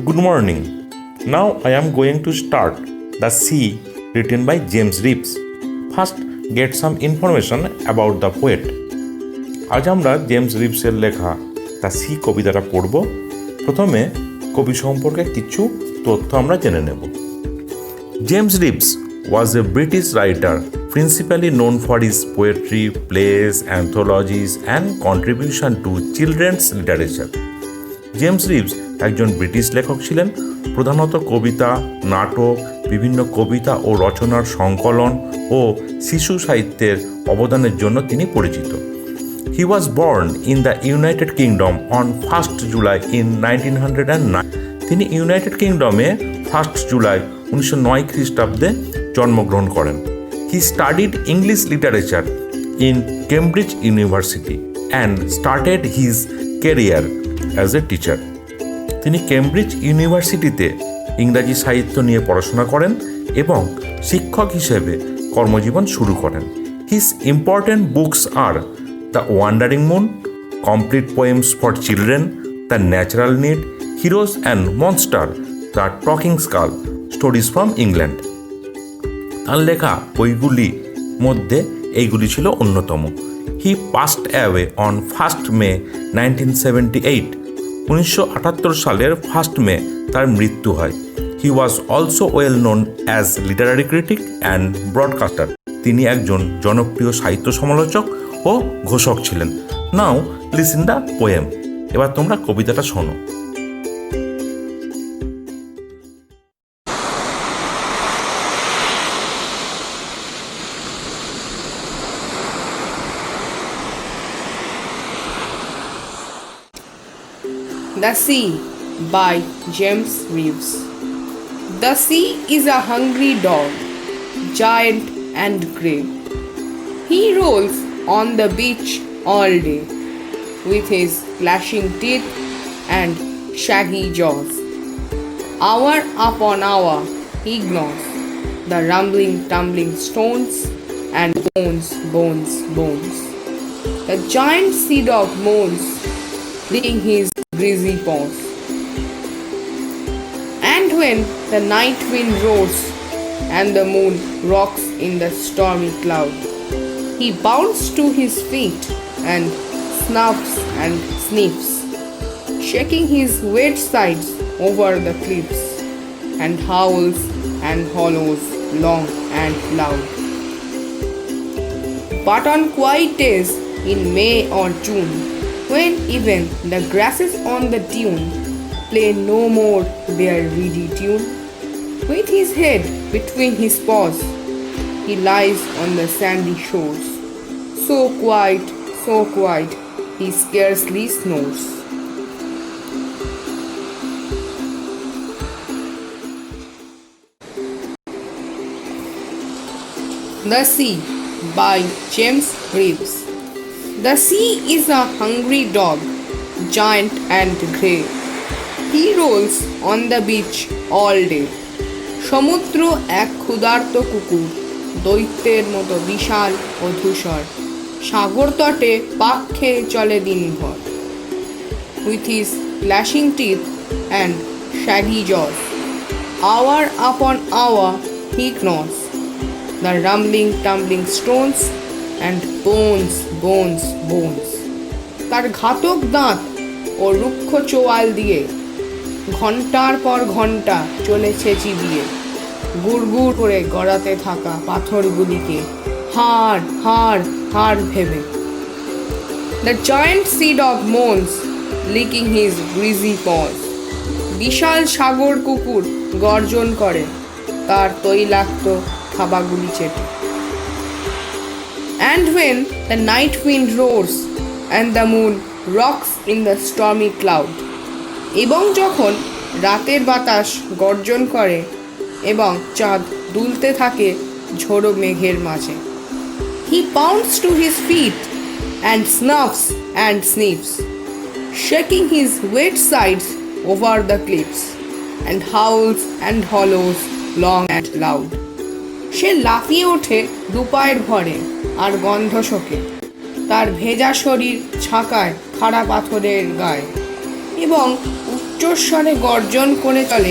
Good morning. Now I am going to start The Sea written by James Reeves. First, get some information about the poet. আজ আমরা James রিভসের লেখা the sea কবিতাটা পড়ব। প্রথমে কবি সম্পর্কে কিছু তথ্য আমরা জেনে নেব। James Reeves was a British writer principally known for his poetry, plays, anthologies and contribution to children's literature. James Reeves একজন ব্রিটিশ লেখক ছিলেন, প্রধানত কবিতা, নাটক, বিভিন্ন কবিতা ও রচনার সংকলন ও শিশু সাহিত্যের অবদানের জন্য তিনি পরিচিত। He was born in the United Kingdom on 1st July in 1909. তিনি ইউনাইটেড কিংডমে 1st জুলাই 1909 খ্রিস্টাব্দে জন্মগ্রহণ করেন। He studied English literature in Cambridge University and started his career as a teacher. তিনি কেমব্রিজ ইউনিভার্সিটিতে ইংরাজি সাহিত্য নিয়ে পড়াশোনা করেন এবং শিক্ষক হিসেবে কর্মজীবন শুরু করেন। His important books are The Wandering Moon, Complete Poems for Children, The Natural Need, Heroes and Monster, The Talking Skull, Stories from England. তার লেখা বইগুলির মধ্যে এইগুলি ছিল অন্যতম। He passed away on 1st May 1978. 1978 সালের 1st মে তার মৃত্যু হয়। He was also well known as literary critic and broadcaster. তিনি একজন জনপ্রিয় সাহিত্য সমালোচক ও ঘোষক ছিলেন। নাও লিসেন দ্য পোয়েম। এবার তোমরা কবিতাটা শোনো। The Sea by James Reeves. The sea is a hungry dog, giant and grey. He rolls on the beach all day, with his flashing teeth and shaggy jaws. Hour upon hour he gnaws the rumbling, tumbling stones and bones. The giant sea dog moans, licking his greasy paws. And when the night wind roars and the moon rocks in the stormy cloud, he bounds to his feet and snuffs and sniffs, shaking his wet sides over the cliffs, and howls and hollows long and loud. But on quiet days in May or June, when even the grasses on the dune play no more their reedy tune, with his head between his paws, he lies on the sandy shores, so quiet, he scarcely snores. The Sea by James Reeves. The sea is a hungry dog, giant and grey. He rolls on the beach all day. সমুদ্র এক ক্ষুধার্ত কুকুর, দৈত্যের মতো বিশাল ও ধূসর, সাগর তটে পাক খেয়ে চলে দিনভর। With his flashing teeth and shaggy jaws, hour upon hour he gnaws the rumbling, tumbling stones and bones. তার ঘাতক দাঁত ও রুক্ষ চোয়াল দিয়ে ঘন্টার পর ঘন্টা চলেছে চিবিয়ে, গুড়গুড় করে গড়াতে থাকা পাথরগুলিকে হাড় ভেবে। The giant sea dog moans, licking his greasy paws. বিশাল সাগর কুকুর গর্জন করে তার তৈলাক্ত থাবাগুলি চেটে। And when the night wind roars and the moon rocks in the stormy cloud, এবং যখন রাতের বাতাস গর্জন করে এবং চাঁদ দুলতে থাকে ঝোড়ো মেঘের মাঝে, he bounds to his feet and snuffs and sniffs, shaking his wet sides over the cliffs, and howls and hollows long and loud. সে লাফিয়ে ওঠে দুপায়ের ভরে আর গন্ধ শোকে, তার ভেজা শরীর ছাকায় খাড়া পাথরের গায়ে, এবং উচ্চস্বরে গর্জন করে চলে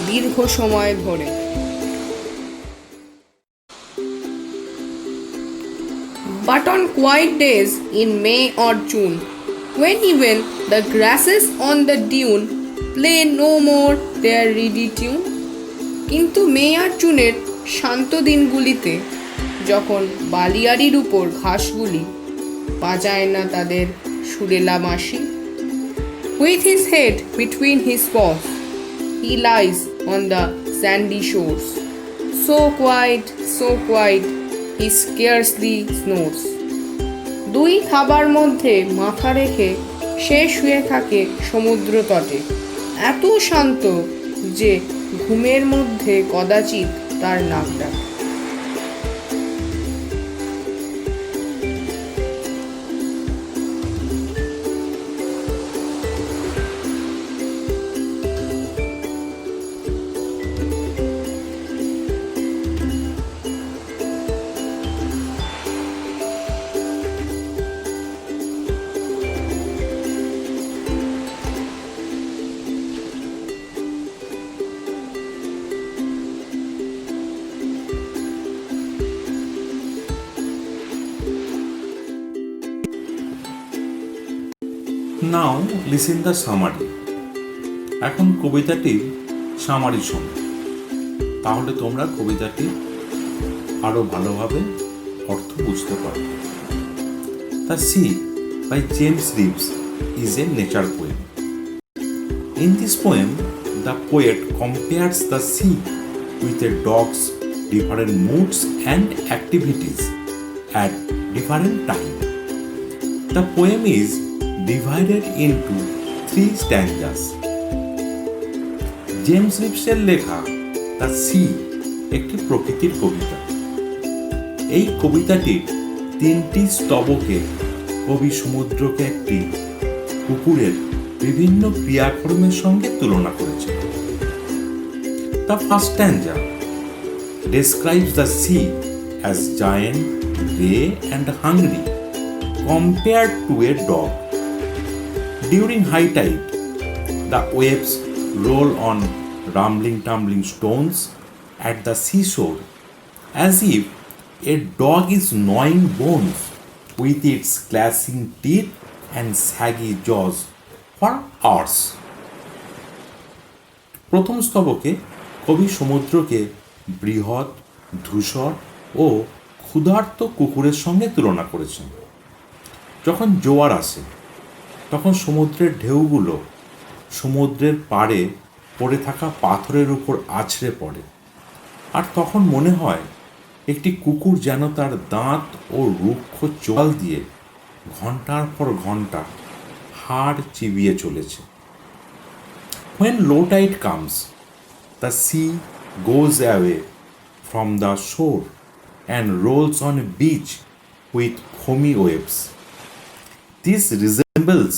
দীর্ঘ সময় ধরে। But on quiet days in May or June, when even the grasses on the dune play no more their reedy tune, কিন্তু মে আর জুনের শান্ত দিনগুলিতে, যখন বালিয়াড়ির উপর ঘাসগুলি বাজায় না তাদের সুরেলা বাঁশি, with his head between his paws, he lies on the sandy shores, so quiet, he scarcely snores. দুই থাবার মধ্যে মাথা রেখে সে শুয়ে থাকে সমুদ্র তটে, এত শান্ত যে ঘুমের মধ্যে কদাচিৎ তার নাক ডাকে। নাও লিসেন দ্য সামারি। এখন কবিতাটির সামারি শোনো, তাহলে তোমরা কবিতাটির আরো ভালোভাবে অর্থ বুঝতে পারবে। The sea by James Reeves is a nature poem. In this poem, the poet compares the sea with a dog's different moods and activities at different times. The poem is divided into 3 stanzas. James রিভসের লেখা the sea একটি প্রকৃতির কবিতা। এই কবিতাটির 3টি স্তবকে কবি সমুদ্রকে একটি কুকুরের বিভিন্ন ক্রিয়াকর্মের সঙ্গে তুলনা করেছে। The first stanza describes the sea as giant, grey and hungry compared to a dog. During high tide, the waves roll on rumbling tumbling stones at the seashore as if a dog is gnawing bones with its clashing teeth and saggy jaws for hours. প্রথম স্তবকে কবি সমুদ্রকে বৃহৎ, ধূসর ও ক্ষুধার্ত কুকুরের সঙ্গে তুলনা করেছেন। যখন জোয়ার আসে তখন সমুদ্রের ঢেউগুলো সমুদ্রের পাড়ে পড়ে থাকা পাথরের উপর আছড়ে পড়ে, আর তখন মনে হয় একটি কুকুর যেন তার দাঁত ও রুক্ষ চোয়াল দিয়ে ঘন্টার পর ঘন্টা হাড় চিবিয়ে চলেছে। When low tide comes, the sea goes away from the shore and rolls on a beach with foamy waves. This resembles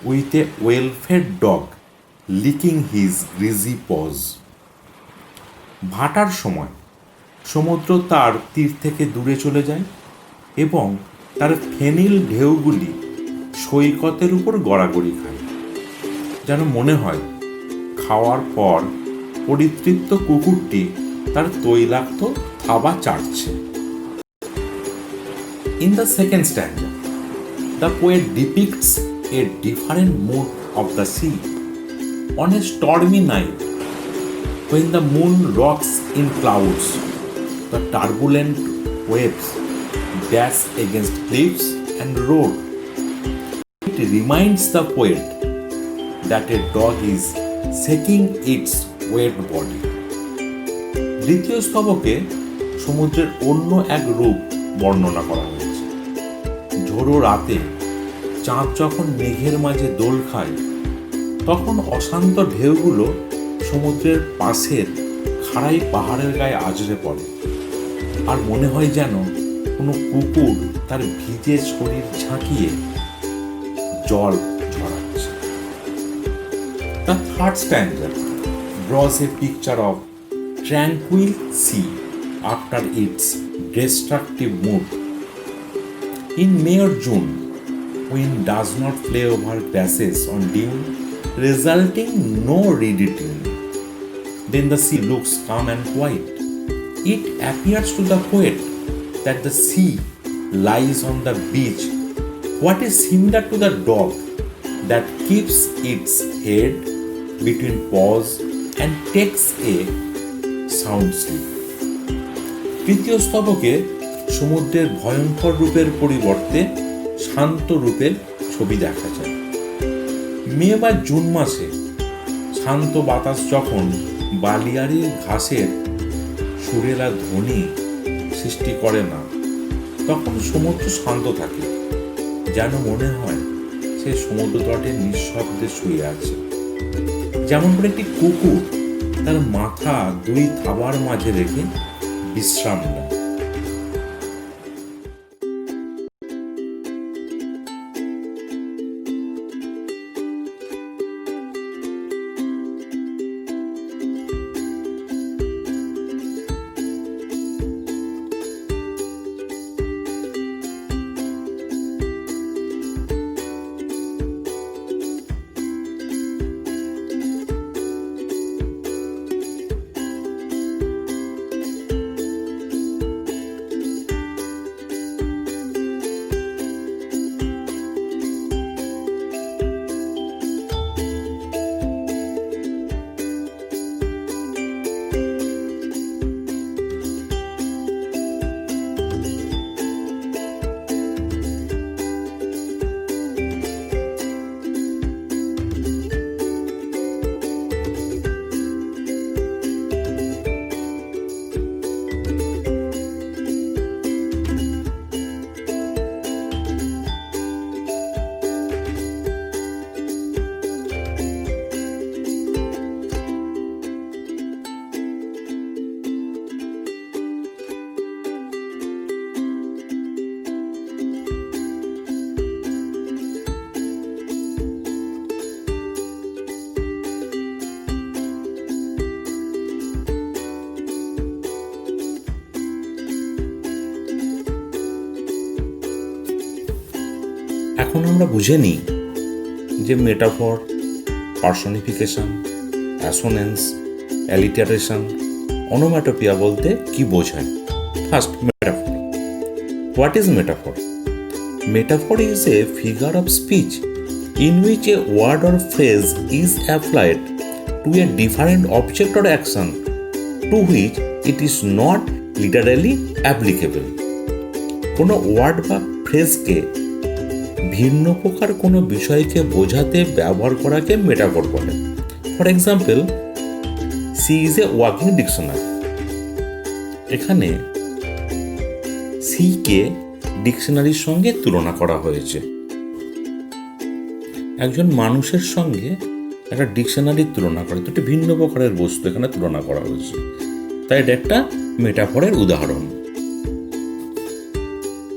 with a well-fed dog licking his greasy paws. ভাটার সময় সমুদ্র তার তীর থেকে দূরে চলে যায় এবং তার ফেনিল ঢেউগুলি সৈকতের উপর গড়াগড়ি খায়, যেন মনে হয় খাওয়ার পর পরিতৃপ্ত কুকুরটি তার তৈলাক্ত থাবা চাটছে। In the second stanza, the poet depicts a different mood of the sea. On a stormy night, when the moon rocks in clouds, the turbulent waves dash against cliffs and roar. It reminds the poet that a dog is shaking its wet body. দ্বিতীয় স্তবকে সমুদ্রের অন্য এক রূপ বর্ণনা করা হয়েছে। ঝোড়ো রাতে চাঁদ যখন মেঘের মাঝে দোল খায়, তখন অশান্ত ঢেউগুলো সমুদ্রের পাশের খাড়াই পাহাড়ের গায়ে আছড়ে পড়ে, আর মনে হয় যেন কোনো কুকুর তার ভিজে শরীর ঝাঁকিয়ে জল ঝরাচ্ছে। The third stanza draws a picture of tranquil sea after its destructive mood. In May or June, wind does not play over grasses on dune resulting no reediting. Then the sea looks calm and quiet. It appears to the poet that the sea lies on the beach, what is similar to the dog that keeps its head between paws and takes a sound sleep. তৃতীয় স্তবকে সমুদ্রের ভয়ঙ্কর রূপের পরিবর্তে শান্ত রূপের ছবি দেখা যায়। মে বা জুন মাসে শান্ত বাতাস যখন বালিয়াড়ির ঘাসের সুরেলা ধ্বনি সৃষ্টি করে না, তখন সমুদ্র শান্ত থাকে, যেন মনে হয় সে সমুদ্র তটে নিঃশব্দে শুয়ে আছে। যেমন করে একটি কুকুর তার মাথা দুই থাবার মাঝে রেখে বিশ্রাম নেয়। এখন আমরা বুঝে নিই যে মেটাফর, পার্সনিফিকেশন, অ্যাসোনেন্স, অ্যালিটারেশন, অনোম্যাটোপিয়া বলতে কি বোঝায়। First, metaphor. What is metaphor? Metaphor is a figure of speech in which a word or phrase is applied to a different object or action to which it is not literally applicable. কোনো word বা ফ্রেজকে ভিন্ন প্রকার কোনো বিষয়কে বোঝাতে ব্যবহার করাকে metaphor বলে। For example, sea is a walking dictionary. এখানে সিকে ডিকশনারির সঙ্গে তুলনা করা হয়েছে। একজন মানুষের সঙ্গে একটা ডিকশনারির তুলনা করে, দুটি ভিন্ন প্রকারের বস্তু এখানে তুলনা করা হয়েছে, তাই এটা একটা মেটাফরের উদাহরণ।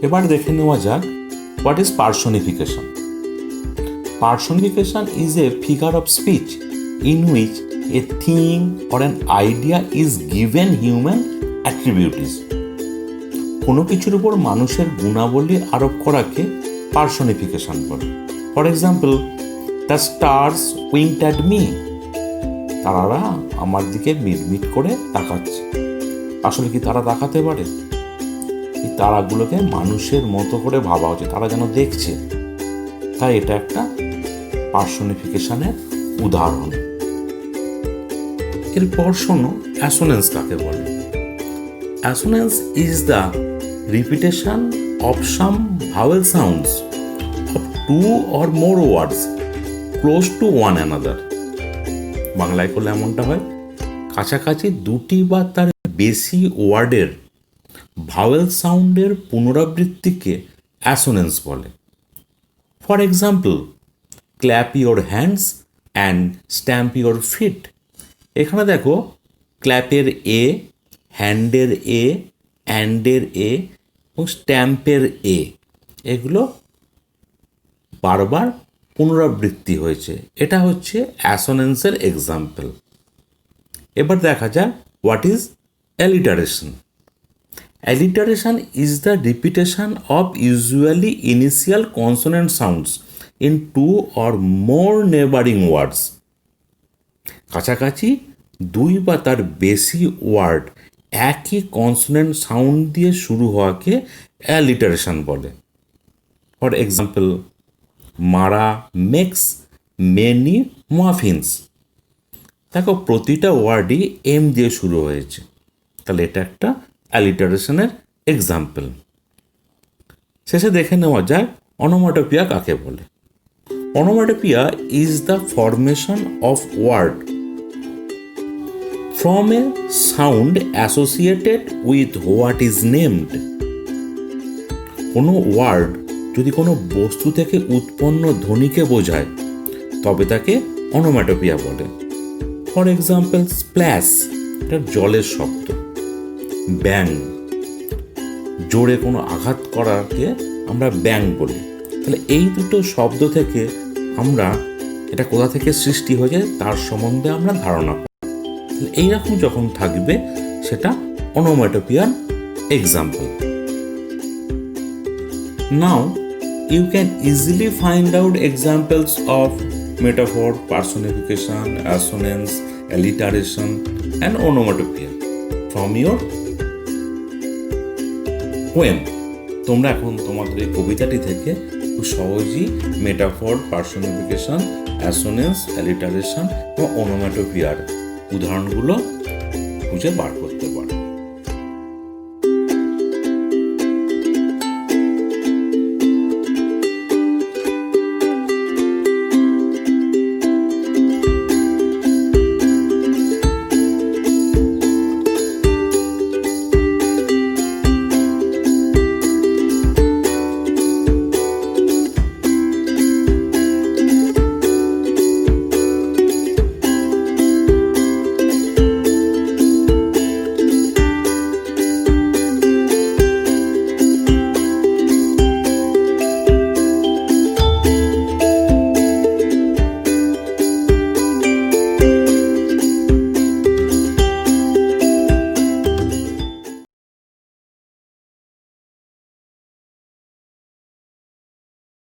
এবার দেখে নেওয়া যাক what is personification. Personification is a figure of speech in which a thing or an idea is given human attributes. কোনো কিছুর উপর মানুষের গুণাবলী আরোপ করাকে পার্সনিফিকেশন বলে। For example, the stars winked at me. তারারা আমার দিকে মিটমিট করে তাকাচ্ছে। আসলে কি তারা তাকাতে পারে? এই তারাগুলোকে মানুষের মতো করে ভাবা হচ্ছে, তারা যেন দেখছে, তাই এটা একটা পার্সনিফিকেশনের উদাহরণ। এরপর শোনো অ্যাসোনেন্স কাকে বলে। Assonance is the repetition of same vowel sounds of two or more words close to one another. বাংলায় করলে এমনটা হয়, কাছাকাছি দুটি বা তার বেশি ওয়ার্ডের ভাওয়েল সাউন্ডের পুনরাবৃত্তিকে অ্যাসোনেন্স বলে। For example, clap your hands and stamp your feet. এখানে দেখো ক্ল্যাপের এ, হ্যান্ডের এ, অ্যান্ডের এ এবং স্ট্যাম্পের এ, এগুলো বারবার পুনরাবৃত্তি হয়েছে। এটা হচ্ছে অ্যাসোনেন্সের এক্সাম্পল। এবার দেখা যাক what is alliteration. Alliteration is the repetition of usually initial consonant sounds in two or more neighboring words. কাছাকাছি দুই বা তার বেশি ওয়ার্ড একই কনসোনেন্ট সাউন্ড দিয়ে শুরু হওয়াকে অ্যালিটারেশন বলে। ফর এক্সাম্পল, মারা মেক্স মেনি মাফিনস। দেখো প্রতিটা ওয়ার্ডই এম দিয়ে শুরু হয়েছে, তাহলে এটা একটা অ্যালিটারেশনের এক্সাম্পল। শেষে দেখে নেওয়া যায় অনোমাটোপিয়া কাকে বলে। Onomatopoeia is the formation of word from a sound associated with what is named. কোনো ওয়ার্ড যদি কোনো বস্তু থেকে উৎপন্ন ধ্বনিকে বোঝায় তবে তাকে অনোমাটোপিয়া বলে। ফর এক্সাম্পল, স্প্ল্যাশ, এটা জলের শব্দ। ব্যাং, জোরে কোনো আঘাত করাকে আমরা ব্যাং বলি। তাহলে এই দুটো শব্দ থেকে আমরা এটা কোথা থেকে সৃষ্টি হয়েছে তার সম্বন্ধে আমরা ধারণা পাই। এইরকম যখন থাকবে সেটা onomatopoeian example. Now you can easily find out examples of metaphor, personification, assonance, alliteration and onomatopoeia from your poem. তোমরা এখন তোমাদের এই কবিতাটি থেকে খুব সহজেই মেটাফর, পার্সনিফিকেশন, অ্যাসোনেন্স, অ্যালিটারেশন ও ওনোমাটোপিয়ার উদাহরণগুলো খুঁজে বার করতে